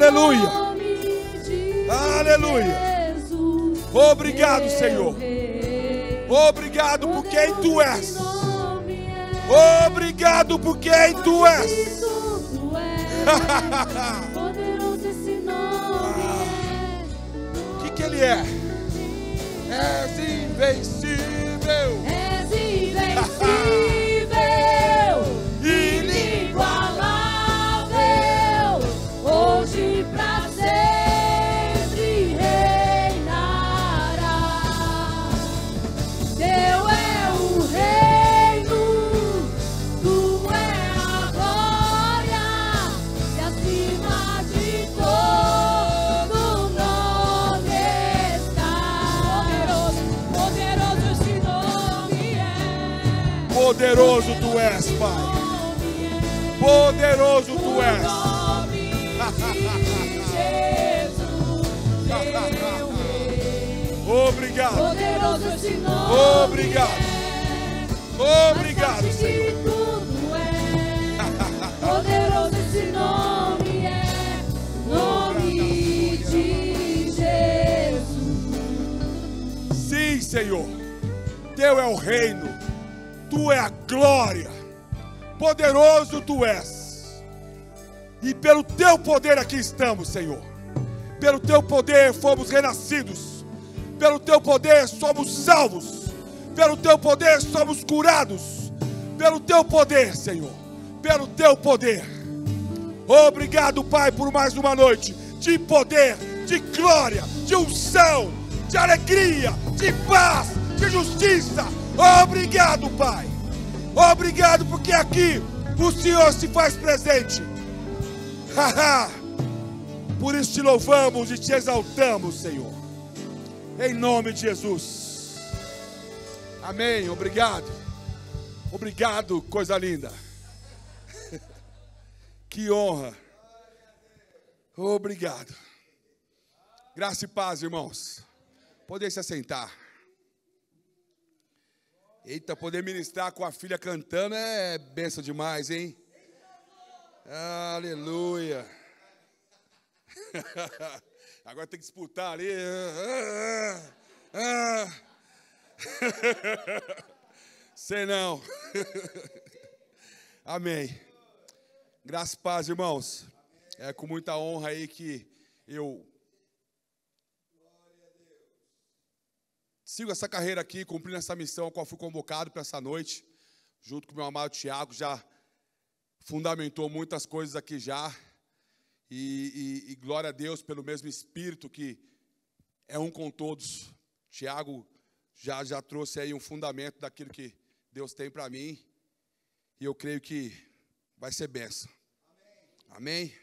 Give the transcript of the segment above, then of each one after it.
Aleluia. Aleluia. Obrigado, Senhor. Obrigado por quem tu és. Obrigado por quem tu és. O que ele é? És invencível. És invencível. Inigualável. Hoje pra sempre reinará. Teu é o reino, tu é a glória, e acima de todo nome está. Poderoso esse nome é. Poderoso tu és, Pai. Poderoso tu és. Obrigado. Poderoso esse nome. Obrigado. Obrigado, Senhor. Poderoso esse nome é. Nome de Jesus. Sim, Senhor. Teu é o reino. Tu é a glória. Poderoso tu és. E pelo teu poder aqui estamos, Senhor. Pelo teu poder fomos renascidos. Pelo teu poder somos salvos. Pelo teu poder somos curados. Pelo teu poder, Senhor. Pelo teu poder. Obrigado, Pai, por mais uma noite de poder, de glória, de unção, de alegria, de paz, de justiça. Obrigado, Pai. Obrigado porque aqui o Senhor se faz presente. Por isso te louvamos e te exaltamos, Senhor. Em nome de Jesus. Amém. Obrigado. Obrigado, coisa linda. Que honra. Obrigado. Graça e paz, irmãos. Podem se assentar. Eita, poder ministrar com a filha cantando é bênção demais, hein? Aleluia. Agora tem que disputar ali. Sei não. Amém. Graças e paz, irmãos. É com muita honra aí que eu sigo essa carreira aqui, cumprindo essa missão a qual fui convocado para essa noite, junto com o meu amado Tiago, já fundamentou muitas coisas aqui já. E glória a Deus pelo mesmo Espírito que é um com todos. Tiago já trouxe aí um fundamento daquilo que Deus tem para mim. E eu creio que vai ser bênção. Amém?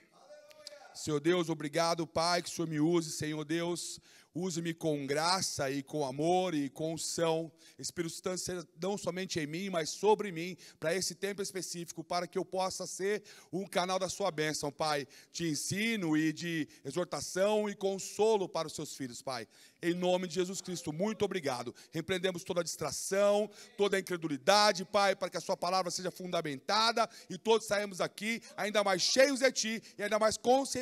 Senhor Deus, obrigado, Pai, que o Senhor me use, Senhor Deus. Use-me com graça e com amor e com unção. Espírito Santo, seja não somente em mim, mas sobre mim, para esse tempo específico, para que eu possa ser um canal da sua bênção, Pai, de ensino e de exortação e consolo para os seus filhos, Pai. Em nome de Jesus Cristo, muito obrigado. Repreendemos toda a distração, toda a incredulidade, Pai, para que a sua palavra seja fundamentada e todos saímos aqui ainda mais cheios de Ti e ainda mais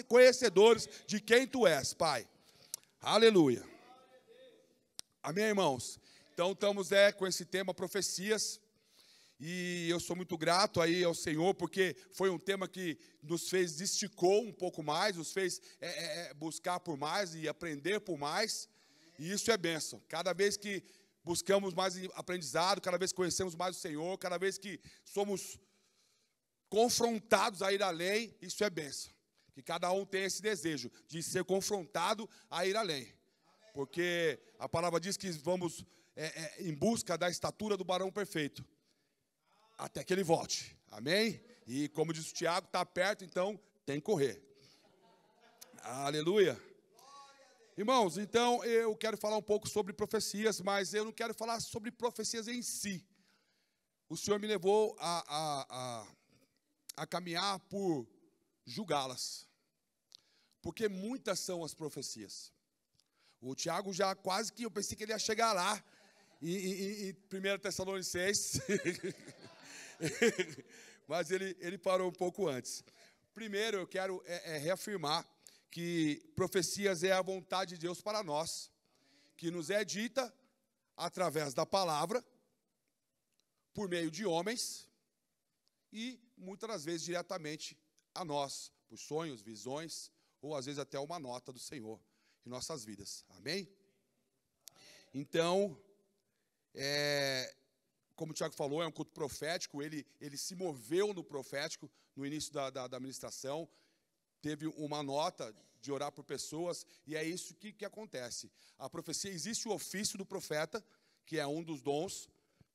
conhecedores de quem Tu és, Pai. Aleluia. Amém, irmãos? Então estamos com esse tema profecias. E eu sou muito grato aí ao Senhor, porque foi um tema que nos fez, esticou um pouco mais, nos fez buscar por mais e aprender por mais. E isso é bênção. Cada vez que buscamos mais aprendizado, cada vez que conhecemos mais o Senhor, cada vez que somos confrontados a ir além, isso é bênção. Que cada um tenha esse desejo de ser confrontado a ir além. Porque a palavra diz que vamos em busca da estatura do varão perfeito. Até que ele volte. Amém? E como diz o Tiago, está perto, então tem que correr. Aleluia. Irmãos, então eu quero falar um pouco sobre profecias, mas eu não quero falar sobre profecias em si. O Senhor me levou a caminhar por julgá-las, porque muitas são as profecias. O Tiago já quase que, eu pensei que ele ia chegar lá, em 1 Tessalonicenses, mas ele parou um pouco antes. Primeiro eu quero reafirmar que profecias é a vontade de Deus para nós, que nos é dita através da palavra, por meio de homens, e muitas das vezes diretamente a nós, por sonhos, visões, ou às vezes até uma nota do Senhor em nossas vidas. Amém? Então, como o Tiago falou, é um culto profético, ele se moveu no profético no início da ministração, teve uma nota de orar por pessoas, e é isso que acontece. A profecia, existe o ofício do profeta, que é um dos dons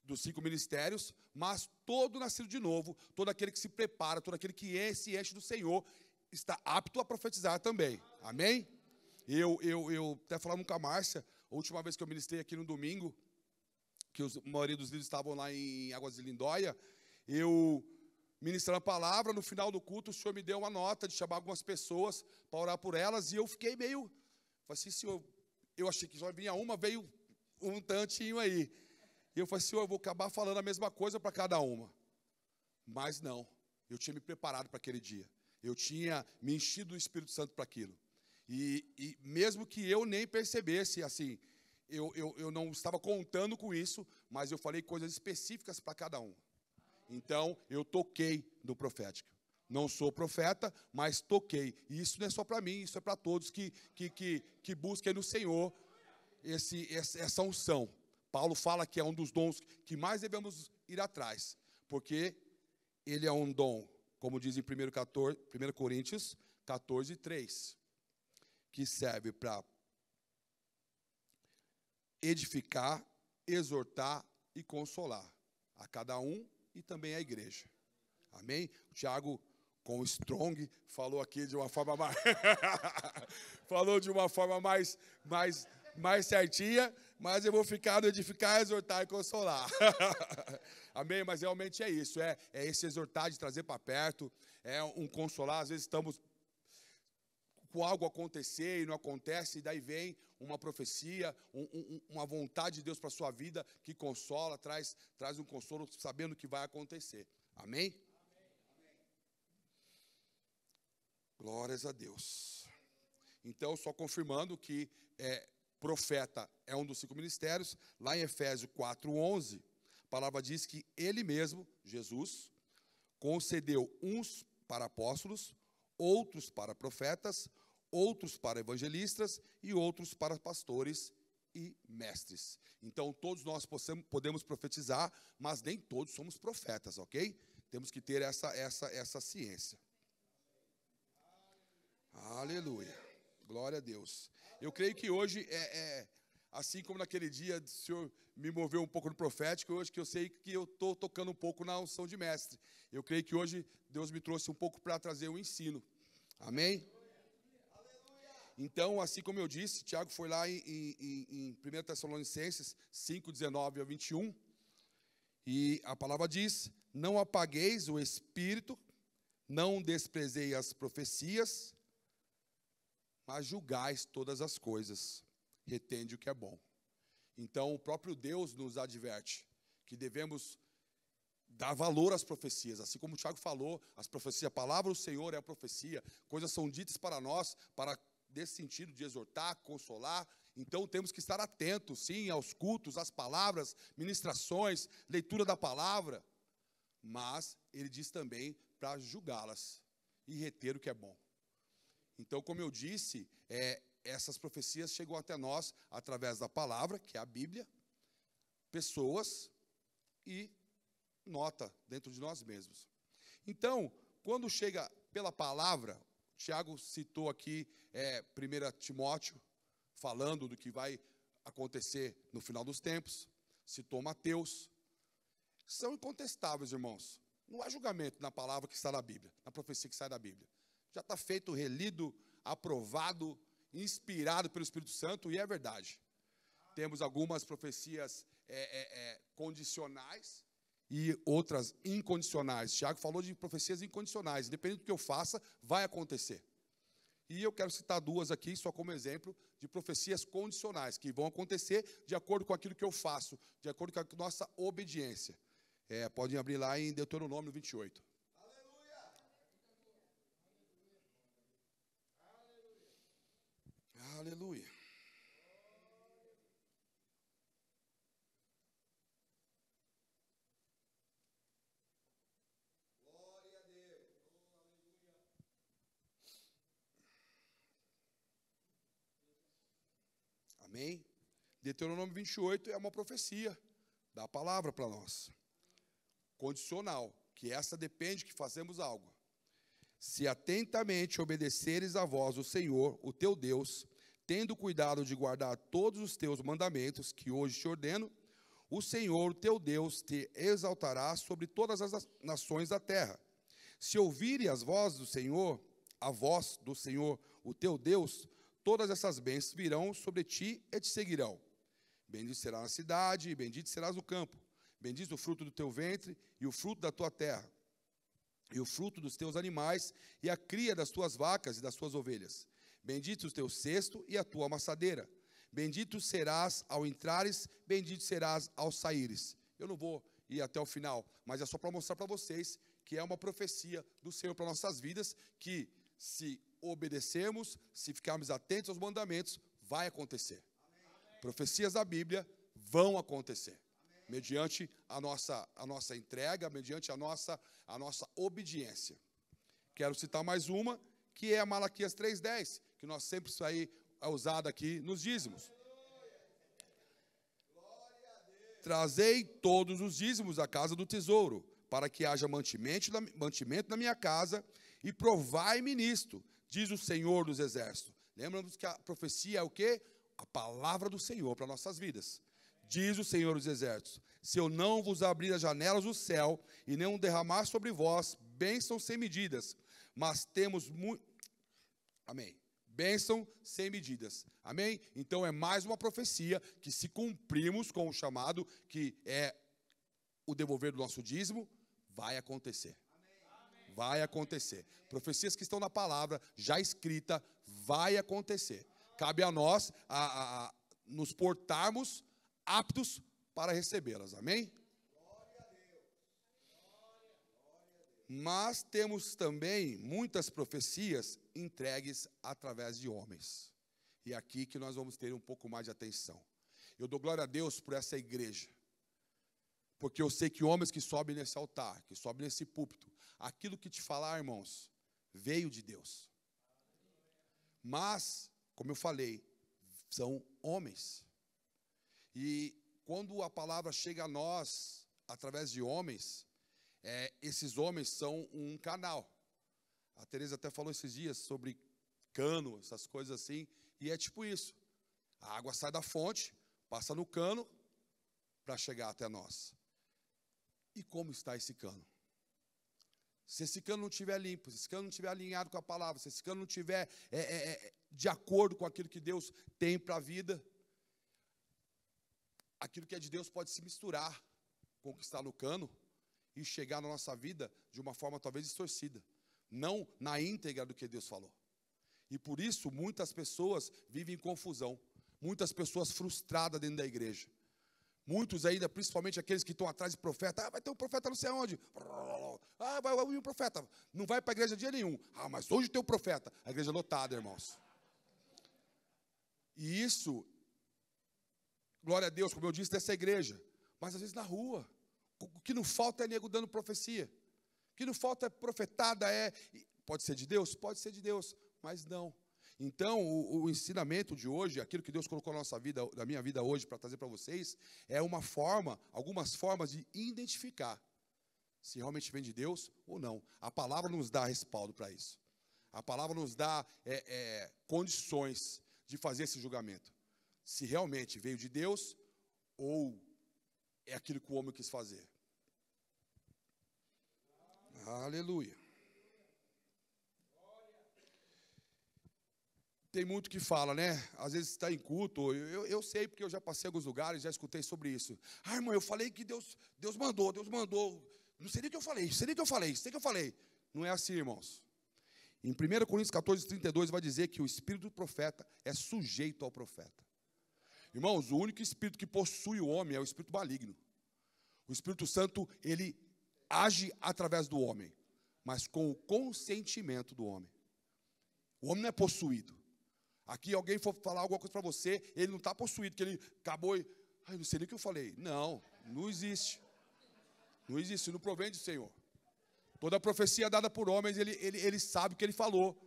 dos 5 ministérios, mas todo nascido de novo, todo aquele que se prepara, todo aquele que se enche do Senhor, está apto a profetizar também. Amém? Eu até falava com a Márcia, a última vez que eu ministrei aqui no domingo, que a maioria dos líderes estavam lá em Águas de Lindóia, eu ministrando a palavra, no final do culto, o Senhor me deu uma nota de chamar algumas pessoas para orar por elas, e eu fiquei meio, falei assim, Senhor, eu achei que só vinha uma, veio um tantinho aí. E eu falei, Senhor, eu vou acabar falando a mesma coisa para cada uma. Mas não, eu tinha me preparado para aquele dia. Eu tinha me enchido do Espírito Santo para aquilo. E mesmo que eu nem percebesse, assim, eu não estava contando com isso, mas eu falei coisas específicas para cada um. Então, eu toquei no profético. Não sou profeta, mas toquei. E isso não é só para mim, isso é para todos que busquem no Senhor essa unção. Paulo fala que é um dos dons que mais devemos ir atrás, porque ele é um dom, como diz em 1 Coríntios 14, 3, que serve para edificar, exortar e consolar a cada um e também a igreja. Amém? O Tiago, com o Strong, falou aqui de uma forma mais falou de uma forma mais certinha, mas eu vou ficar no edificar, exortar e consolar. Amém? Mas realmente é isso, é esse exortar, de trazer para perto, é um consolar. Às vezes estamos com algo acontecer e não acontece, e daí vem uma profecia, uma vontade de Deus para a sua vida, que consola, traz um consolo, sabendo que vai acontecer. Amém? Glórias a Deus. Então, só confirmando que profeta é um dos 5 ministérios, lá em Efésios 4:11, a palavra diz que ele mesmo, Jesus, concedeu uns para apóstolos, outros para profetas, outros para evangelistas e outros para pastores e mestres. Então, todos nós podemos profetizar, mas nem todos somos profetas, ok? Temos que ter essa ciência. Aleluia. Glória a Deus. Eu creio que hoje, assim como naquele dia o Senhor me moveu um pouco no profético, hoje que eu sei que eu estou tocando um pouco na unção de mestre. Eu creio que hoje Deus me trouxe um pouco para trazer um ensino. Amém? Então, assim como eu disse, Tiago foi lá em 1 Tessalonicenses 5, 19 a 21, e a palavra diz, não apagueis o espírito, não desprezeis as profecias, mas julgais todas as coisas, retende o que é bom. Então, o próprio Deus nos adverte que devemos dar valor às profecias, assim como o Tiago falou, as profecias, a palavra do Senhor é a profecia, coisas são ditas para nós, desse sentido de exortar, consolar. Então temos que estar atentos, sim, aos cultos, às palavras, ministrações, leitura da palavra, mas ele diz também para julgá-las e reter o que é bom. Então, como eu disse, essas profecias chegam até nós através da palavra, que é a Bíblia, pessoas e nota dentro de nós mesmos. Então, quando chega pela palavra, Tiago citou aqui 1 Timóteo, falando do que vai acontecer no final dos tempos, citou Mateus. São incontestáveis, irmãos. Não há julgamento na palavra que está na Bíblia, na profecia que sai da Bíblia. Já está feito, relido, aprovado, inspirado pelo Espírito Santo, e é verdade. Temos algumas profecias condicionais e outras incondicionais. Tiago falou de profecias incondicionais. Independente do que eu faça, vai acontecer. E eu quero citar 2 aqui, só como exemplo, de profecias condicionais, que vão acontecer de acordo com aquilo que eu faço, de acordo com a nossa obediência. Podem abrir lá em Deuteronômio 28. Aleluia. Amém? Deuteronômio 28 é uma profecia da palavra para nós. Condicional, que essa depende que fazemos algo. Se atentamente obedeceres a voz do Senhor, o teu Deus, tendo cuidado de guardar todos os teus mandamentos que hoje te ordeno, o Senhor, o teu Deus, te exaltará sobre todas as nações da terra. Se ouvirem as vozes do Senhor, a voz do Senhor, o teu Deus, todas essas bênçãos virão sobre ti e te seguirão. Bendito será na cidade, e bendito serás no campo. Bendito o fruto do teu ventre e o fruto da tua terra, e o fruto dos teus animais, e a cria das tuas vacas e das tuas ovelhas. Bendito o teu cesto e a tua amassadeira. Bendito serás ao entrares, bendito serás ao saíres. Eu não vou ir até o final, mas é só para mostrar para vocês que é uma profecia do Senhor para nossas vidas, que se obedecermos, se ficarmos atentos aos mandamentos, vai acontecer. Amém. Profecias da Bíblia vão acontecer. Amém. Mediante a nossa entrega, mediante a nossa obediência. Quero citar mais uma, que é a Malaquias 3:10, que nós sempre isso aí é usado aqui nos dízimos. Trazei todos os dízimos à casa do tesouro, para que haja mantimento na minha casa, e provai-me nisto, diz o Senhor dos Exércitos. Lembramos que a profecia é o quê? A palavra do Senhor para nossas vidas. Diz o Senhor dos Exércitos: se eu não vos abrir as janelas do céu e não derramar sobre vós bênçãos sem medidas, mas temos muito... Amém. Bênção sem medidas. Amém? Então é mais uma profecia que, se cumprirmos com o chamado, que é o devolver do nosso dízimo, vai acontecer. Amém. Vai acontecer. Profecias que estão na palavra, já escrita, vai acontecer. Cabe a nós nos portarmos aptos para recebê-las. Amém? Mas temos também muitas profecias entregues através de homens. E é aqui que nós vamos ter um pouco mais de atenção. Eu dou glória a Deus por essa igreja. Porque eu sei que homens que sobem nesse altar, que sobem nesse púlpito, aquilo que te falar, irmãos, veio de Deus. Mas, como eu falei, são homens. E quando a palavra chega a nós, através de homens, esses homens são um canal. A Tereza até falou esses dias sobre cano, essas coisas assim, e é tipo isso. A água sai da fonte, passa no cano, para chegar até nós. E como está esse cano? Se esse cano não estiver limpo, se esse cano não estiver alinhado com a palavra, se esse cano não estiver de acordo com aquilo que Deus tem para a vida, aquilo que é de Deus pode se misturar com o que está no cano e chegar na nossa vida de uma forma talvez distorcida, não na íntegra do que Deus falou. E por isso muitas pessoas vivem em confusão, muitas pessoas frustradas dentro da igreja. Muitos ainda, principalmente aqueles que estão atrás de profeta, vai ter um profeta não sei aonde, vai ouvir um profeta, não vai para a igreja dia nenhum, mas hoje tem um profeta, a igreja é lotada, irmãos. E isso, glória a Deus, como eu disse, dessa igreja, mas às vezes na rua, o que não falta é nego dando profecia, o que não falta é profetada, pode ser de Deus? Pode ser de Deus, mas não. Então, o ensinamento de hoje, aquilo que Deus colocou na nossa vida, na minha vida hoje, para trazer para vocês, é uma forma, algumas formas de identificar se realmente vem de Deus ou não. A palavra nos dá respaldo para isso. A palavra nos dá condições de fazer esse julgamento. Se realmente veio de Deus ou é aquilo que o homem quis fazer. Aleluia. Tem muito que fala, né? Às vezes está em culto, eu sei porque eu já passei em alguns lugares, já escutei sobre isso. Irmão, eu falei que Deus mandou. Não sei nem o que eu falei. Não é assim, irmãos. Em 1 Coríntios 14:32 vai dizer que o espírito do profeta é sujeito ao profeta. Irmãos, o único espírito que possui o homem é o espírito maligno. O Espírito Santo, ele age através do homem, mas com o consentimento do homem. O homem não é possuído. Aqui alguém for falar alguma coisa para você, ele não está possuído, que ele acabou e... Ai, não sei nem o que eu falei. Não, não existe. Não existe, não provém do Senhor. Toda profecia dada por homens, ele sabe o que ele falou.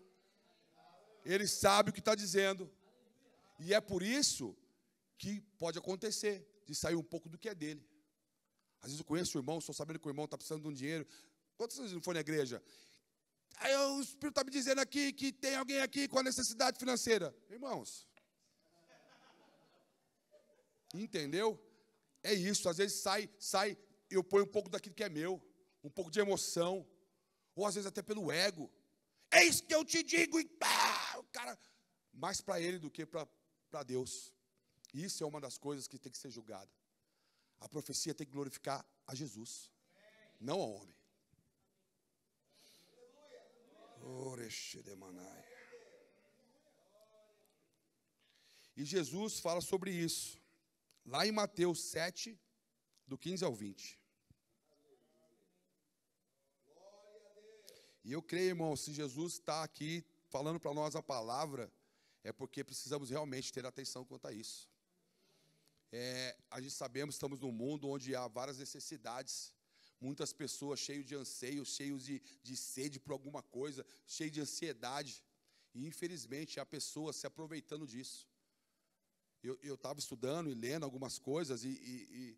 Ele sabe o que está dizendo. E é por isso que pode acontecer, de sair um pouco do que é dele. Às vezes eu conheço o irmão, estou sabendo que o irmão está precisando de um dinheiro. Quantas vezes não foi na igreja? Aí o Espírito está me dizendo aqui que tem alguém aqui com a necessidade financeira. Irmãos, entendeu? É isso, às vezes sai, eu ponho um pouco daquilo que é meu, um pouco de emoção, ou às vezes até pelo ego. É isso que eu te digo, e pá, o cara, mais para ele do que para Deus. Isso é uma das coisas que tem que ser julgada. A profecia tem que glorificar a Jesus, não ao homem. E Jesus fala sobre isso, lá em Mateus 7, do 15 ao 20. E eu creio, irmão, se Jesus está aqui falando para nós a palavra, é porque precisamos realmente ter atenção quanto a isso. A gente sabemos, estamos num mundo onde há várias necessidades, muitas pessoas cheias de anseios, cheios de sede por alguma coisa, cheios de ansiedade. E, infelizmente, há pessoas se aproveitando disso. Eu estava estudando e lendo algumas coisas e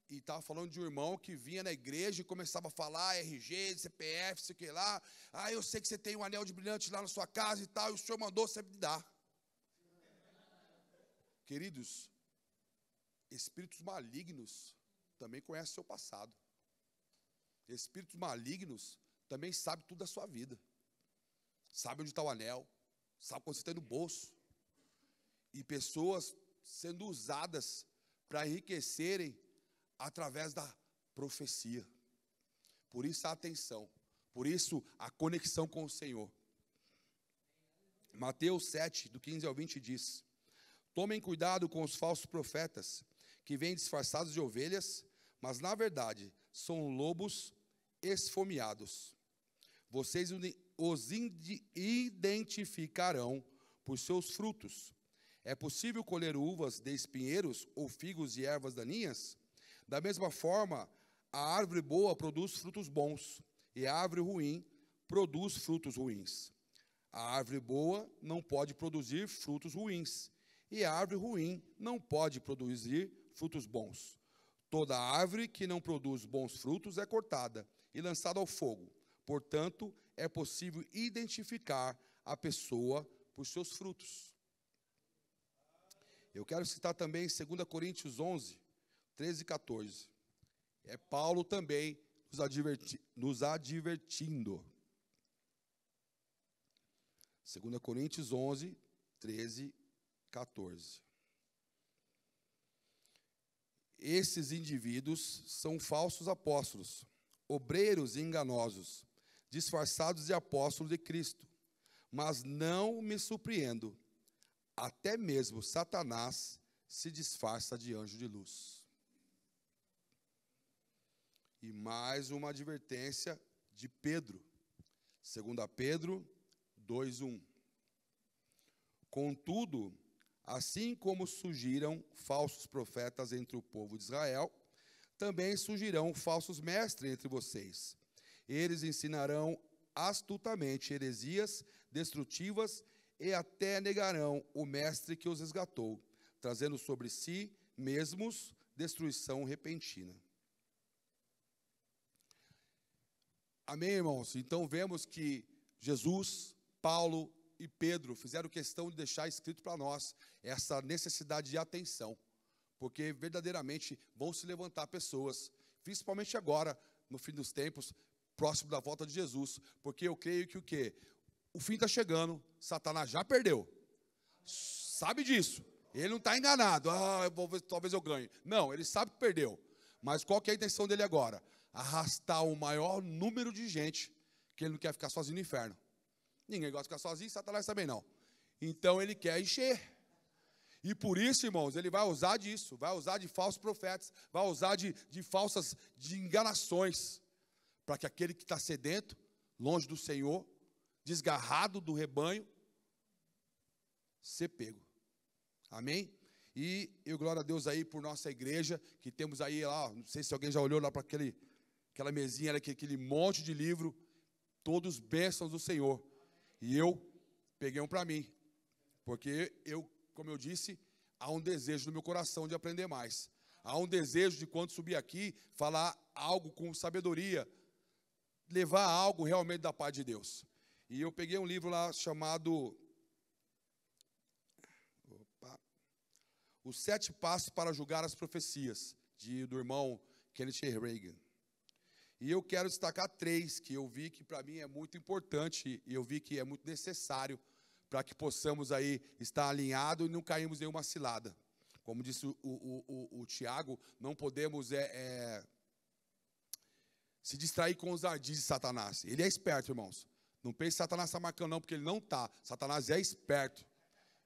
estava falando de um irmão que vinha na igreja e começava a falar RG, CPF, sei o que lá. Ah, eu sei que você tem um anel de brilhante lá na sua casa e tal, e o senhor mandou, você me dá. Queridos, espíritos malignos também conhecem o seu passado. Espíritos malignos também sabem tudo da sua vida. Sabe onde está o anel, sabe quando você tem no bolso. E pessoas sendo usadas para enriquecerem através da profecia. Por isso a atenção, por isso a conexão com o Senhor. Mateus 7, do 15 ao 20 diz: tomem cuidado com os falsos profetas, que vêm disfarçados de ovelhas, mas na verdade são lobos esfomeados. Vocês os identificarão por seus frutos. É possível colher uvas de espinheiros ou figos de ervas daninhas? Da mesma forma, a árvore boa produz frutos bons, e a árvore ruim produz frutos ruins. A árvore boa não pode produzir frutos ruins, e a árvore ruim não pode produzir frutos bons. Toda árvore que não produz bons frutos é cortada e lançada ao fogo. Portanto, é possível identificar a pessoa por seus frutos. Eu quero citar também 2 Coríntios 11, 13 e 14. É Paulo também nos advertindo. 2 Coríntios 11, 13 e 14. Esses indivíduos são falsos apóstolos, obreiros e enganosos, disfarçados de apóstolos de Cristo. Mas não me surpreendo, até mesmo Satanás se disfarça de anjo de luz. E mais uma advertência de Pedro, 2 Pedro 2:1. Contudo, assim como surgiram falsos profetas entre o povo de Israel, também surgirão falsos mestres entre vocês. Eles ensinarão astutamente heresias destrutivas e até negarão o mestre que os resgatou, trazendo sobre si mesmos destruição repentina. Amém, irmãos? Então vemos que Jesus, Paulo e Pedro fizeram questão de deixar escrito para nós essa necessidade de atenção, porque verdadeiramente vão se levantar pessoas, principalmente agora, no fim dos tempos, próximo da volta de Jesus, porque eu creio que o quê? O fim está chegando, Satanás já perdeu, sabe disso, ele não está enganado, talvez eu ganhe, não, ele sabe que perdeu, mas qual que é a intenção dele agora? Arrastar o maior número de gente, que ele não quer ficar sozinho no inferno. Ninguém gosta de ficar sozinho, Satanás também não. Então ele quer encher. E por isso, irmãos, ele vai usar disso, vai usar de falsos profetas, vai usar de enganações, para que aquele que está sedento, longe do Senhor, desgarrado do rebanho, ser pego. Amém? E eu glória a Deus aí por nossa igreja, que temos aí lá, não sei se alguém já olhou lá para aquela mesinha, era aquele monte de livro, todos bênçãos do Senhor. E eu peguei um para mim, porque eu, como eu disse, há um desejo no meu coração de aprender mais. Há um desejo de, quando subir aqui, falar algo com sabedoria, levar algo realmente da paz de Deus. E eu peguei um livro lá chamado Os 7 Passos para Julgar as Profecias, do irmão Kenneth Reagan. E eu quero destacar 3 que eu vi que para mim é muito importante e eu vi que é muito necessário para que possamos aí estar alinhados e não cairmos em uma cilada. Como disse o Tiago, não podemos se distrair com os ardis de Satanás. Ele é esperto, irmãos. Não pense que Satanás está marcando não, porque ele não está. Satanás é esperto.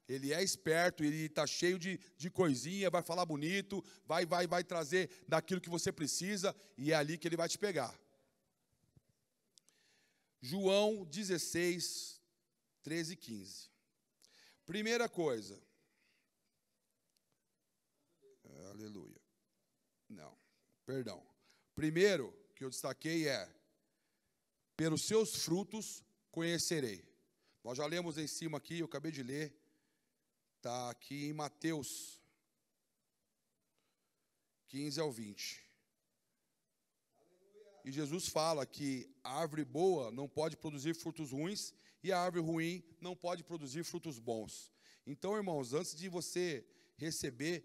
Ele é esperto, ele está cheio de coisinha, vai falar bonito, vai trazer daquilo que você precisa, e é ali que ele vai te pegar. João 16, 13 e 15. Primeira coisa. Aleluia. Não, perdão. Primeiro que eu destaquei pelos seus frutos conhecerei. Nós já lemos em cima aqui, eu acabei de ler. Está aqui em Mateus 15 ao 20. E Jesus fala que a árvore boa não pode produzir frutos ruins e a árvore ruim não pode produzir frutos bons. Então, irmãos, antes de você receber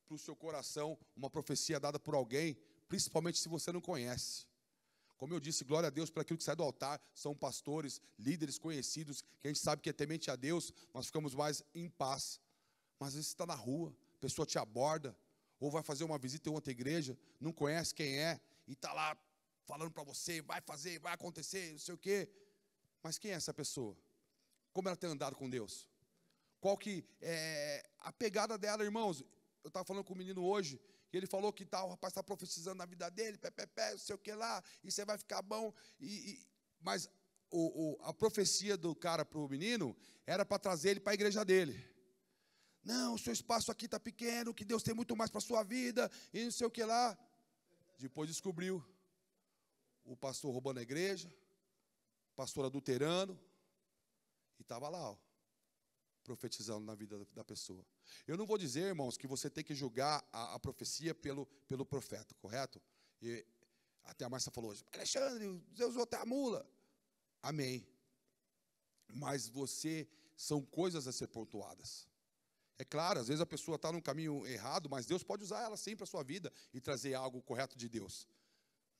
para o seu coração uma profecia dada por alguém, principalmente se você não conhece. Como eu disse, glória a Deus por aquilo que sai do altar, são pastores, líderes conhecidos, que a gente sabe que é temente a Deus, nós ficamos mais em paz. Mas às vezes você está na rua, a pessoa te aborda, ou vai fazer uma visita em outra igreja, não conhece quem é, e está lá falando para você, vai fazer, vai acontecer, não sei o quê. Mas quem é essa pessoa? Como ela tem andado com Deus? Qual que é a pegada dela, irmãos? Eu estava falando com o menino hoje, e ele falou que o rapaz está profetizando na vida dele, não sei o que lá, e você vai ficar bom. Mas a profecia do cara para o menino era para trazer ele para a igreja dele. Não, o seu espaço aqui está pequeno, que Deus tem muito mais para a sua vida, e não sei o que lá. Depois descobriu o pastor roubando a igreja, pastor adulterando, e estava lá, profetizando na vida da pessoa. Eu não vou dizer, irmãos, que você tem que julgar a profecia pelo profeta, correto? E até a Márcia falou hoje, Alexandre, Deus usou até a mula. Amém. Mas são coisas a ser pontuadas. É claro, às vezes a pessoa está num caminho errado, mas Deus pode usar ela sim para a sua vida e trazer algo correto de Deus.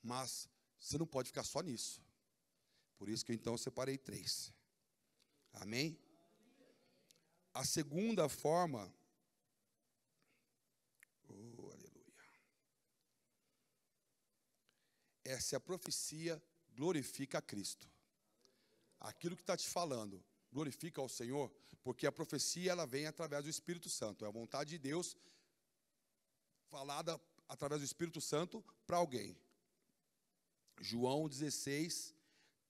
Mas você não pode ficar só nisso. Por isso que então eu separei 3. Amém? A segunda forma, aleluia, é se a profecia glorifica a Cristo. Aquilo que está te falando, glorifica ao Senhor, porque a profecia ela vem através do Espírito Santo. É a vontade de Deus falada através do Espírito Santo para alguém. João 16,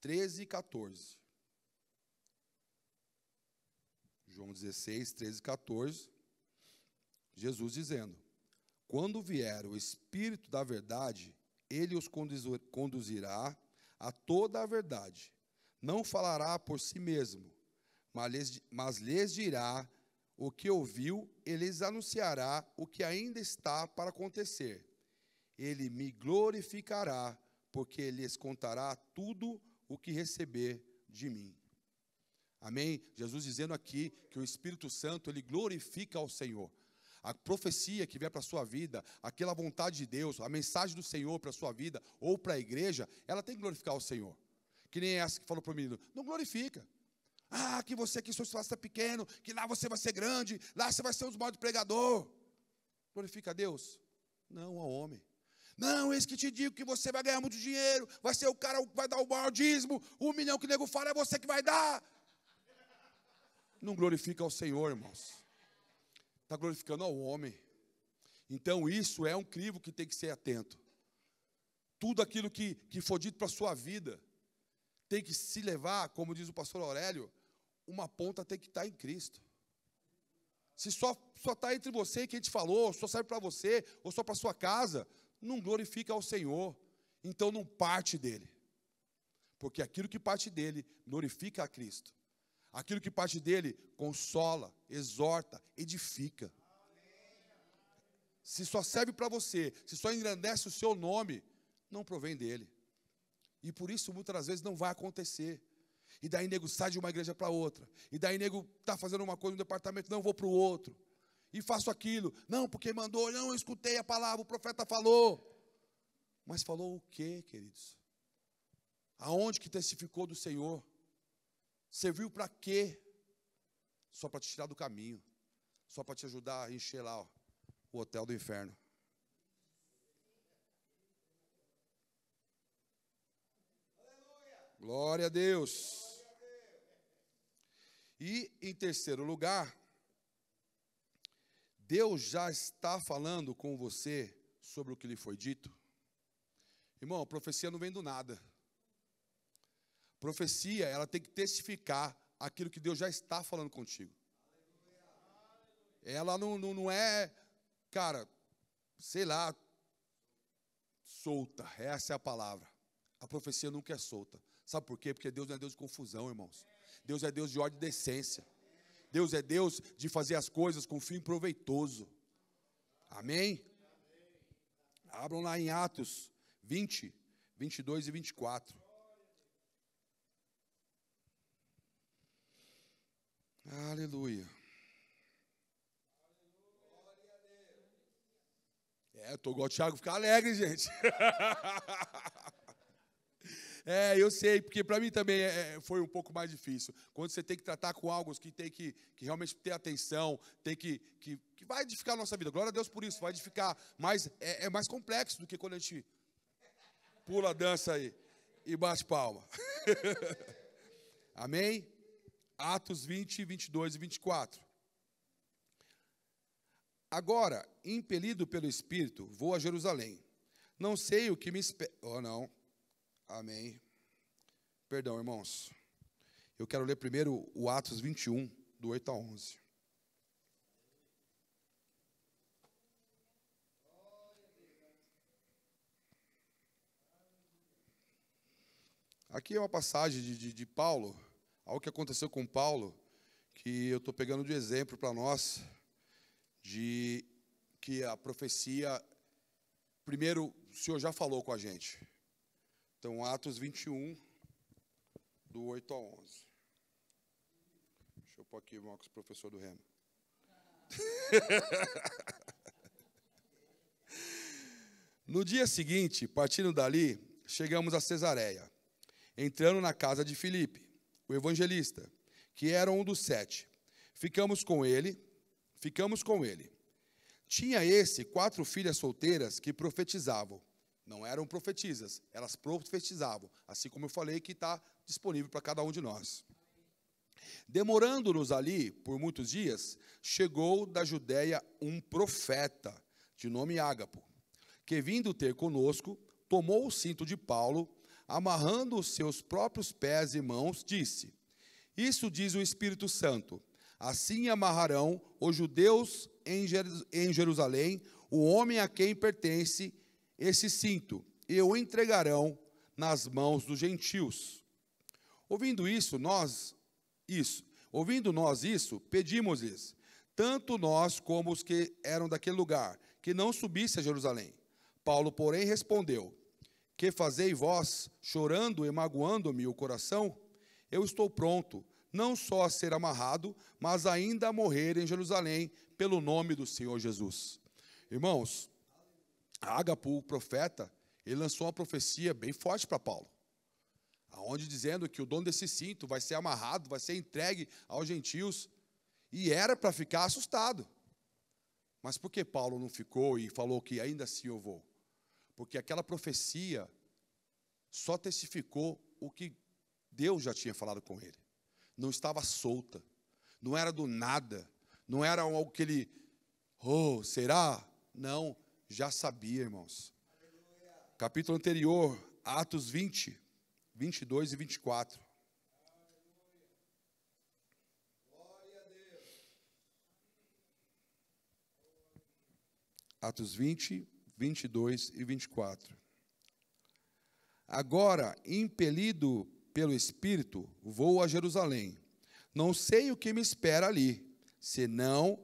13 e 14. João 16, 13 e 14, Jesus dizendo, quando vier o Espírito da verdade, ele os conduzirá a toda a verdade. Não falará por si mesmo, mas lhes dirá o que ouviu e lhes anunciará o que ainda está para acontecer. Ele me glorificará, porque lhes contará tudo o que receber de mim. Amém? Jesus dizendo aqui que o Espírito Santo, ele glorifica ao Senhor. A profecia que vier para a sua vida, aquela vontade de Deus, a mensagem do Senhor para a sua vida, ou para a igreja, ela tem que glorificar o Senhor. Que nem essa que falou para o menino, não glorifica. Ah, que você aqui, seu espaço está pequeno, que lá você vai ser grande, lá você vai ser um dos maiores pregadores. Glorifica a Deus? Não, ao homem. Não, eis que te digo que você vai ganhar muito dinheiro, vai ser o cara que vai dar o maior dízimo, 1 milhão que o nego fala, é você que vai dar. Não glorifica ao Senhor, irmãos. Está glorificando ao homem. Então isso é um crivo que tem que ser atento. Tudo aquilo que for dito para a sua vida, tem que se levar, como diz o pastor Aurélio, uma ponta tem que estar em Cristo. Se só está entre você e quem te falou, só serve para você, ou só para sua casa, não glorifica ao Senhor. Então não parte dele. Porque aquilo que parte dele glorifica a Cristo. Aquilo que parte dele consola, exorta, edifica. Se só serve para você, se só engrandece o seu nome, não provém dele. E por isso muitas das vezes não vai acontecer. E daí nego sai de uma igreja para outra. E daí nego está fazendo uma coisa no departamento, não, vou para o outro. E faço aquilo. Não, porque mandou, não, eu escutei a palavra, o profeta falou. Mas falou o quê, queridos? Aonde que testificou do Senhor? Serviu para quê? Só para te tirar do caminho. Só para te ajudar a encher lá, ó, o hotel do inferno. Glória a Deus. E em terceiro lugar, Deus já está falando com você sobre o que lhe foi dito. Irmão, a profecia não vem do nada. Profecia, ela tem que testificar aquilo que Deus já está falando contigo. Ela não é, cara, sei lá, solta. Essa é a palavra. A profecia nunca é solta. Sabe por quê? Porque Deus não é Deus de confusão, irmãos. Deus é Deus de ordem e decência. Deus é Deus de fazer as coisas com fim proveitoso. Amém? Abram lá em Atos 20, 22 e 24. Aleluia. Eu estou igual o Thiago, ficar alegre, gente. Eu sei, porque para mim também foi um pouco mais difícil. Quando você tem que tratar com algo que tem que realmente ter atenção, tem que vai edificar a nossa vida. Glória a Deus por isso, vai edificar. Mas é mais complexo do que quando a gente pula, dança e bate palma. Amém? Atos 20, 22 e 24. Agora, impelido pelo Espírito, vou a Jerusalém. Não sei o que me espera. Oh, não. Amém. Perdão, irmãos. Eu quero ler primeiro o Atos 21, do 8 a 11. Aqui é uma passagem de Paulo, algo que aconteceu com Paulo, que eu estou pegando de exemplo para nós, de que a profecia, primeiro, o Senhor já falou com a gente. Então, Atos 21, do 8 a 11. Deixa eu pôr aqui o Marcos, professor do Remo. No dia seguinte, partindo dali, chegamos a Cesareia, entrando na casa de Filipe, o evangelista, que era um dos 7. Ficamos com ele. Tinha esse 4 filhas solteiras que profetizavam. Não eram profetisas, elas profetizavam, assim como eu falei que está disponível para cada um de nós. Demorando-nos ali por muitos dias, chegou da Judéia um profeta, de nome Ágapo, que vindo ter conosco, tomou o cinto de Paulo, amarrando os seus próprios pés e mãos, disse: Isso diz o Espírito Santo, assim amarrarão os judeus em Jerusalém o homem a quem pertence esse cinto, e o entregarão nas mãos dos gentios. Ouvindo nós isso, pedimos-lhes, tanto nós como os que eram daquele lugar, que não subisse a Jerusalém. Paulo, porém, respondeu: Que fazei vós, chorando e magoando-me o coração? Eu estou pronto, não só a ser amarrado, mas ainda a morrer em Jerusalém, pelo nome do Senhor Jesus. Irmãos, Ágapo, o profeta, ele lançou uma profecia bem forte para Paulo, aonde dizendo que o dono desse cinto vai ser amarrado, vai ser entregue aos gentios, e era para ficar assustado. Mas por que Paulo não ficou e falou que ainda assim eu vou? Porque aquela profecia só testificou o que Deus já tinha falado com ele. Não estava solta, não era do nada, não era algo que ele, será? Não, já sabia, irmãos. Capítulo anterior, Atos 20, 22 e 24. Atos 20, 22 e 24. Agora, impelido pelo Espírito, vou a Jerusalém. Não sei o que me espera ali, senão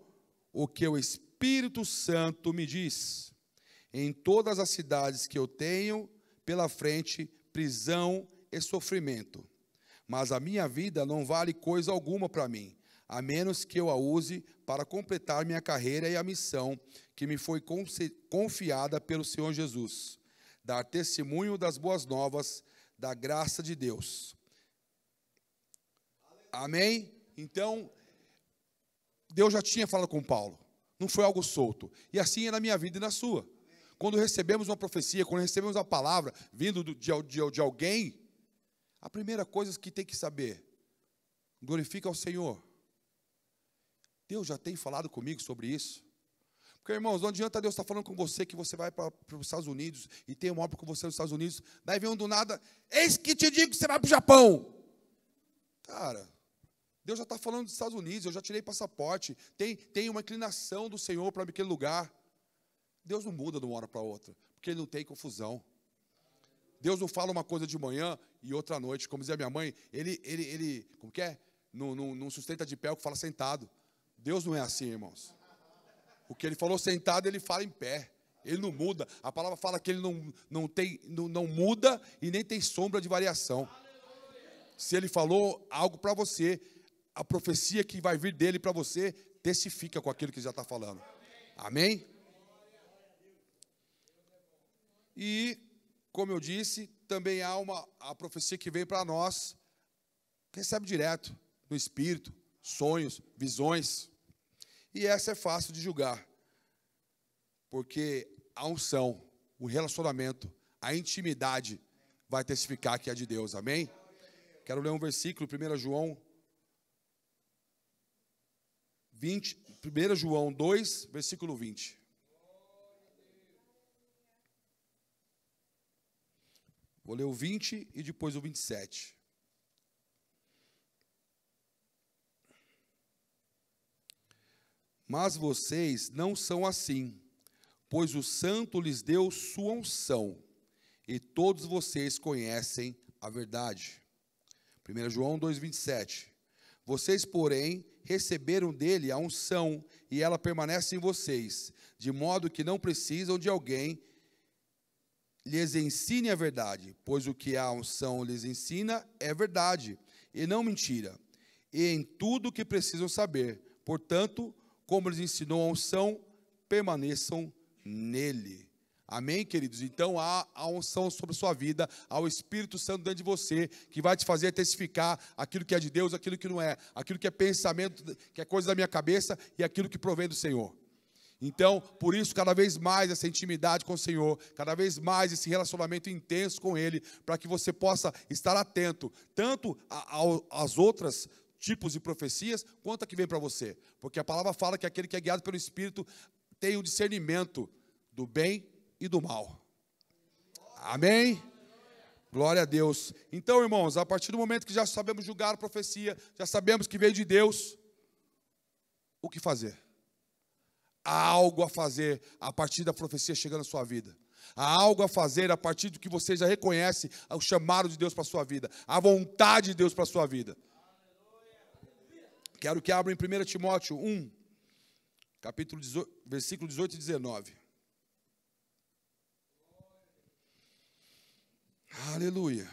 o que o Espírito Santo me diz. Em todas as cidades que eu tenho pela frente, prisão e sofrimento. Mas a minha vida não vale coisa alguma para mim, a menos que eu a use para completar minha carreira e a missão que me foi confiada pelo Senhor Jesus, dar testemunho das boas novas, da graça de Deus. Amém? Então, Deus já tinha falado com Paulo, não foi algo solto, e assim é na minha vida e na sua. Quando recebemos uma profecia, quando recebemos uma palavra vindo de alguém, a primeira coisa que tem que saber, glorifica ao Senhor. Deus já tem falado comigo sobre isso. Porque, irmãos, não adianta Deus estar falando com você que você vai para os Estados Unidos e tem uma obra com você nos Estados Unidos, daí vem um do nada, eis que te digo que você vai para o Japão. Cara, Deus já está falando dos Estados Unidos, eu já tirei passaporte, tem uma inclinação do Senhor para aquele lugar. Deus não muda de uma hora para outra, porque Ele não tem confusão. Deus não fala uma coisa de manhã e outra à noite, como dizia minha mãe, ele como que é? Não sustenta de pé o que fala sentado. Deus não é assim, irmãos. O que Ele falou sentado, Ele fala em pé. Ele não muda. A palavra fala que Ele não muda e nem tem sombra de variação. Se Ele falou algo para você, a profecia que vai vir dEle para você, testifica com aquilo que Ele já está falando. Amém? E, como eu disse, também há a profecia que vem para nós, recebe direto, no Espírito, sonhos, visões. E essa é fácil de julgar, porque a unção, o relacionamento, a intimidade vai testificar que é de Deus, amém? Quero ler um versículo, 1 João 2, versículo 20. Vou ler o 20 e depois o 27. Mas vocês não são assim, pois o Santo lhes deu sua unção, e todos vocês conhecem a verdade. 1 João 2,27. Vocês, porém, receberam dele a unção, e ela permanece em vocês, de modo que não precisam de alguém lhes ensine a verdade, pois o que a unção lhes ensina é verdade, e não mentira, e em tudo o que precisam saber. Portanto, como lhes ensinou a unção, permaneçam nele. Amém, queridos? Então, há a unção sobre a sua vida, há o Espírito Santo dentro de você, que vai te fazer testificar aquilo que é de Deus, aquilo que não é, aquilo que é pensamento, que é coisa da minha cabeça, e aquilo que provém do Senhor. Então, por isso, cada vez mais essa intimidade com o Senhor, cada vez mais esse relacionamento intenso com Ele, para que você possa estar atento, tanto às outras tipos de profecias, quanto a que vem para você. Porque a palavra fala que aquele que é guiado pelo Espírito tem o discernimento do bem e do mal. Amém? Glória a Deus. Então, irmãos, a partir do momento que já sabemos julgar a profecia, já sabemos que veio de Deus, o que fazer? Há algo a fazer a partir da profecia chegando na sua vida. Há algo a fazer a partir do que você já reconhece o chamado de Deus para a sua vida, a vontade de Deus para a sua vida. Quero que abram em 1 Timóteo 1, capítulo 18, versículo 18 e 19. Aleluia.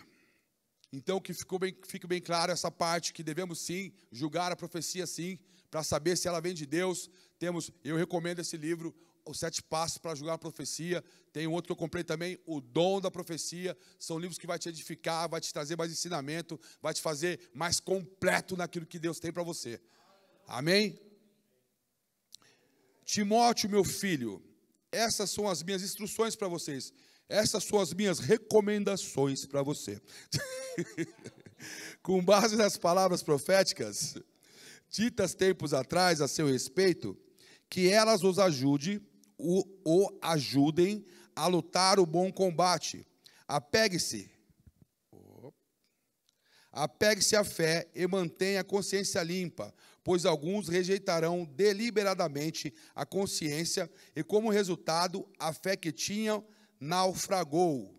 Então, que fique bem claro essa parte, que devemos sim julgar a profecia sim, para saber se ela vem de Deus. Eu recomendo esse livro, Os 7 Passos para Julgar a Profecia. Tem um outro que eu comprei também, O Dom da Profecia. São livros que vai te edificar, vai te trazer mais ensinamento, vai te fazer mais completo naquilo que Deus tem para você. Amém? Timóteo, meu filho, essas são as minhas instruções para vocês. Essas são as minhas recomendações para você. Com base nas palavras proféticas ditas tempos atrás a seu respeito, que elas os ajudem a lutar o bom combate. Apegue-se à fé e mantenha a consciência limpa, pois alguns rejeitarão deliberadamente a consciência e, como resultado, a fé que tinham naufragou.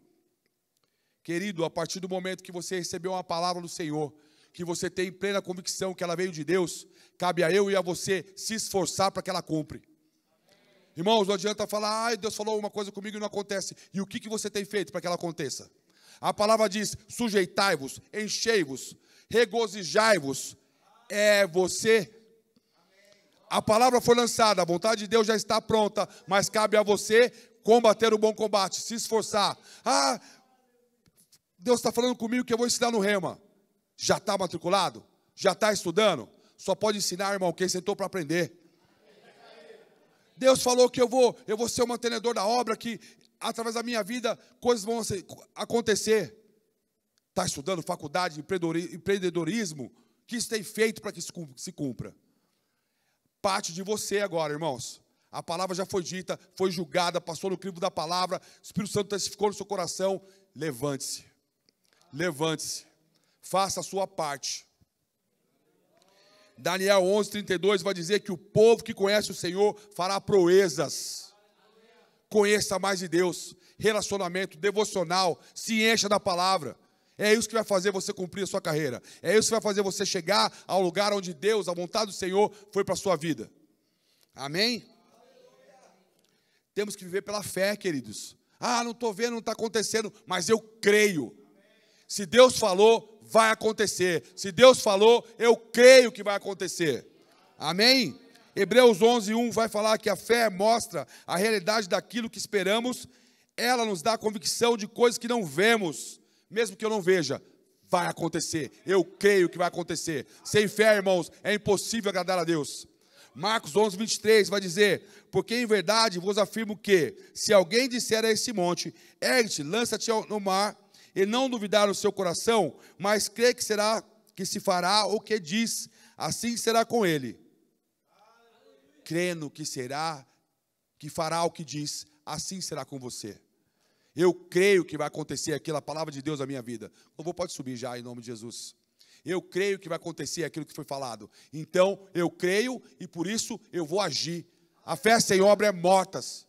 Querido, a partir do momento que você recebeu uma palavra do Senhor, que você tem plena convicção que ela veio de Deus, cabe a eu e a você se esforçar para que ela cumpra. Irmãos, não adianta falar, Deus falou uma coisa comigo e não acontece. E o que você tem feito para que ela aconteça? A palavra diz, sujeitai-vos, enchei-vos, regozijai-vos. É você. A palavra foi lançada, a vontade de Deus já está pronta, mas cabe a você combater o bom combate, se esforçar. Deus está falando comigo que eu vou ensinar no Rema. Já está matriculado? Já está estudando? Só pode ensinar, irmão, quem sentou para aprender. Deus falou que eu vou ser o mantenedor da obra, que através da minha vida coisas vão acontecer. Está estudando faculdade, empreendedorismo? O que isso tem feito para que isso se cumpra? Parte de você agora, irmãos. A palavra já foi dita, foi julgada, passou no crivo da palavra, o Espírito Santo testificou no seu coração. Levante-se. Levante-se. Faça a sua parte. Daniel 11:32 vai dizer que o povo que conhece o Senhor fará proezas. Conheça mais de Deus. Relacionamento devocional. Se encha da palavra. É isso que vai fazer você cumprir a sua carreira. É isso que vai fazer você chegar ao lugar onde Deus, a vontade do Senhor, foi para a sua vida. Amém? Temos que viver pela fé, queridos. Não estou vendo, não está acontecendo, mas eu creio. Se Deus falou, vai acontecer. Se Deus falou, eu creio que vai acontecer. Amém? Hebreus 11:1 vai falar que a fé mostra a realidade daquilo que esperamos. Ela nos dá a convicção de coisas que não vemos. Mesmo que eu não veja, vai acontecer. Eu creio que vai acontecer. Sem fé, irmãos, é impossível agradar a Deus. Marcos 11:23 vai dizer, porque em verdade vos afirmo que, se alguém disser a esse monte, ergue-te, lança-te no mar, e não duvidar no seu coração, mas crê que se fará o que diz, assim será com ele. Crendo que fará o que diz, assim será com você. Eu creio que vai acontecer aquilo, a palavra de Deus na minha vida. O louvor pode subir já, em nome de Jesus. Eu creio que vai acontecer aquilo que foi falado. Então, eu creio e por isso eu vou agir. A fé sem obra é mortas.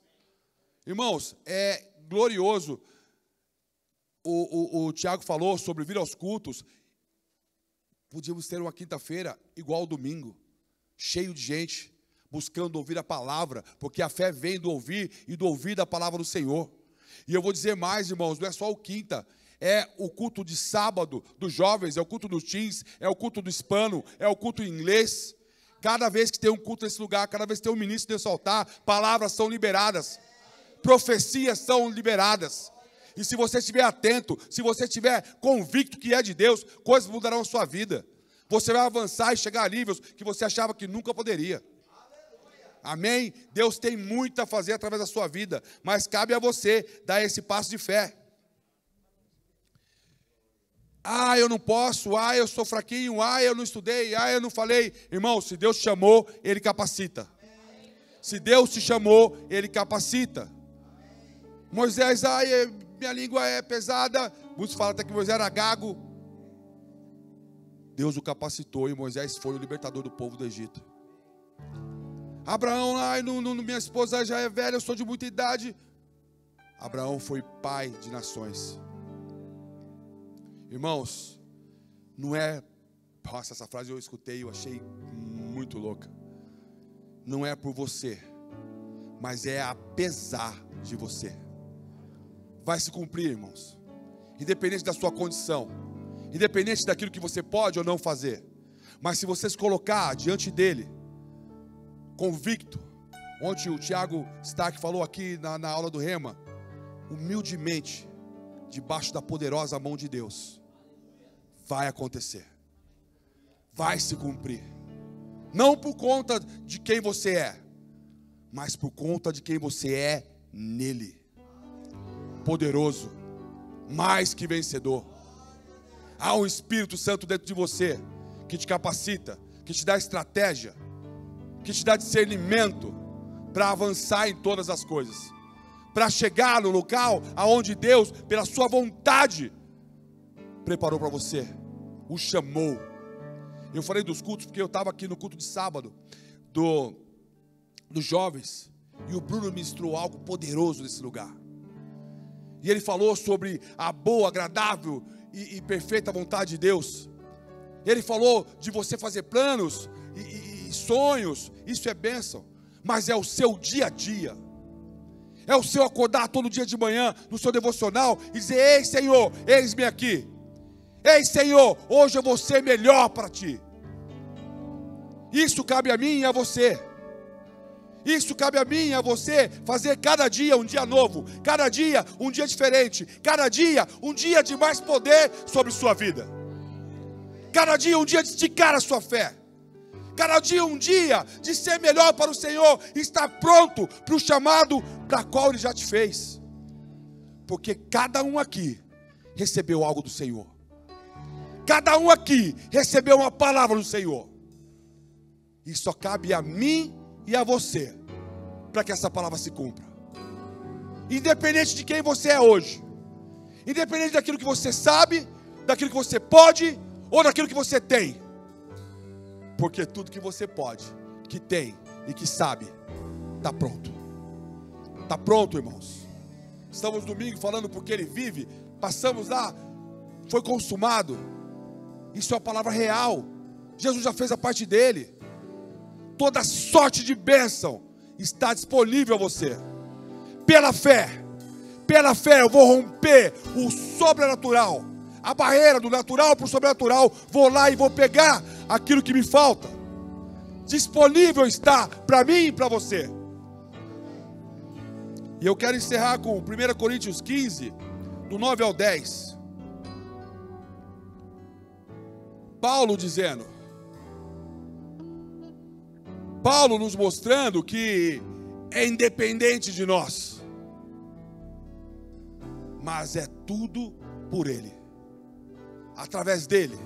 Irmãos, é glorioso. O Tiago falou sobre vir aos cultos. Podíamos ter uma quinta-feira igual ao domingo, cheio de gente, buscando ouvir a palavra, porque a fé vem do ouvir e do ouvir da palavra do Senhor. E eu vou dizer mais, irmãos, não é só o quinta, é o culto de sábado dos jovens, é o culto dos teens, é o culto do hispano, é o culto em inglês. Cada vez que tem um culto nesse lugar, cada vez que tem um ministro nesse altar, palavras são liberadas, profecias são liberadas. E se você estiver atento, se você estiver convicto que é de Deus, coisas mudarão a sua vida. Você vai avançar e chegar a níveis que você achava que nunca poderia. Amém? Deus tem muito a fazer através da sua vida, mas cabe a você dar esse passo de fé. Eu não posso, eu sou fraquinho, eu não estudei, eu não falei. Irmão, se Deus te chamou, Ele capacita. Se Deus te chamou, Ele capacita. Moisés, minha língua é pesada. Muitos falam até que Moisés era gago. Deus o capacitou e Moisés foi o libertador do povo do Egito. Abraão, minha esposa já é velha, eu sou de muita idade. Abraão foi pai de nações. Irmãos, não é... Nossa, essa frase eu escutei e eu achei muito louca. Não é por você, mas é apesar de você. Vai se cumprir, irmãos. Independente da sua condição, independente daquilo que você pode ou não fazer. Mas se você se colocar diante dele, convicto, ontem o Tiago Stark falou aqui na aula do Rema, humildemente, debaixo da poderosa mão de Deus, vai acontecer, vai se cumprir, não por conta de quem você é, mas por conta de quem você é nele, poderoso, mais que vencedor. Há um Espírito Santo dentro de você, que te capacita, que te dá estratégia, que te dá discernimento para avançar em todas as coisas, para chegar no local aonde Deus, pela sua vontade, preparou para você. o chamou. Eu falei dos cultos porque eu estava aqui no culto de sábado dos jovens, e o Bruno ministrou algo poderoso nesse lugar. E ele falou sobre a boa, agradável e perfeita vontade de Deus. Ele falou de você fazer planos e sonhos, isso é bênção, mas é o seu dia a dia. É o seu acordar todo dia de manhã no seu devocional e dizer: ei Senhor, eis-me aqui. Ei Senhor, hoje eu vou ser melhor para ti. Isso cabe a mim e a você. Isso cabe a mim e a você fazer cada dia um dia novo, cada dia um dia diferente, cada dia um dia de mais poder sobre sua vida, cada dia um dia de esticar a sua fé, cada dia um dia de ser melhor para o Senhor, estar pronto para o chamado para qual Ele já te fez, porque cada um aqui recebeu algo do Senhor, cada um aqui recebeu uma palavra do Senhor, e só cabe a mim e a você para que essa palavra se cumpra, independente de quem você é hoje, independente daquilo que você sabe, daquilo que você pode ou daquilo que você tem, porque tudo que você pode, que tem e que sabe, está pronto. Está pronto, irmãos. Estamos domingo falando porque Ele vive. Passamos lá, foi consumado. Isso é uma palavra real. Jesus já fez a parte dele. Toda sorte de bênção está disponível a você. Pela fé eu vou romper o sobrenatural, a barreira do natural para o sobrenatural. Vou lá e vou pegar aquilo que me falta. Disponível está para mim e para você. E eu quero encerrar com 1 Coríntios 15, do 9 ao 10. Paulo dizendo, Paulo nos mostrando que é independente de nós, mas é tudo por Ele, através dele,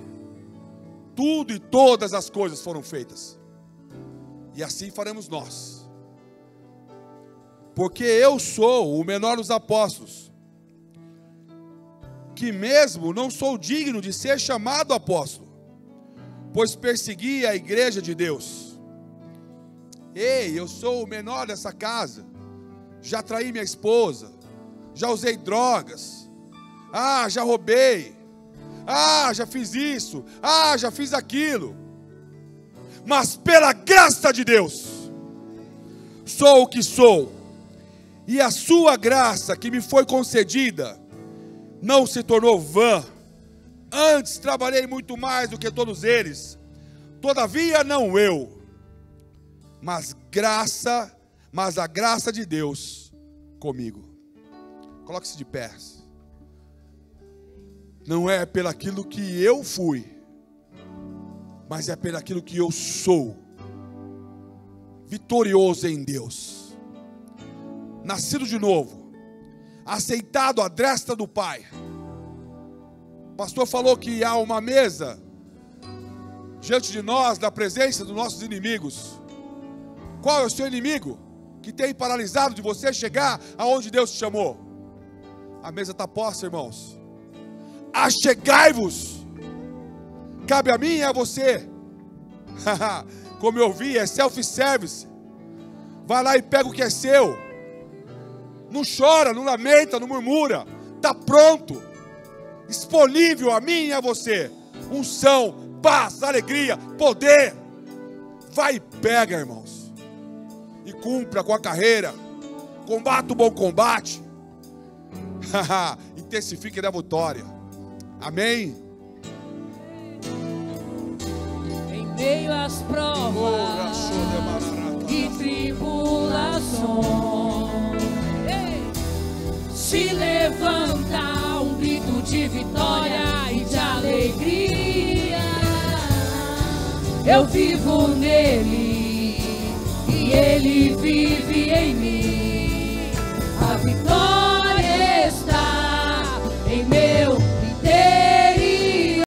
tudo e todas as coisas foram feitas, e assim faremos nós, porque eu sou o menor dos apóstolos, que mesmo não sou digno de ser chamado apóstolo, pois persegui a igreja de Deus. Ei, eu sou o menor dessa casa, já traí minha esposa, já usei drogas, já roubei, já fiz isso, já fiz aquilo, mas pela graça de Deus, sou o que sou, e a sua graça que me foi concedida, não se tornou vã. Antes trabalhei muito mais do que todos eles, todavia não eu, mas a graça de Deus comigo. Coloque-se de pé. Não é pelaquilo que eu fui, mas é pelaquilo que eu sou, vitorioso em Deus, nascido de novo, aceitado à destra do Pai. O pastor falou que há uma mesa diante de nós, na presença dos nossos inimigos. Qual é o seu inimigo que tem paralisado de você chegar aonde Deus te chamou? A mesa está posta, irmãos. Achegai-vos. Cabe a mim e a você. Como eu vi, é self-service. Vai lá e pega o que é seu. Não chora, não lamenta, não murmura. Está pronto. Disponível a mim e a você. Unção, paz, alegria, poder. Vai e pega, irmãos. E cumpra com a carreira. Combata o bom combate. Intensifique a vitória. Amém? Em meio às provas e tribulações, se levanta um grito de vitória e de alegria. Eu vivo nele e ele vive em mim. A vitória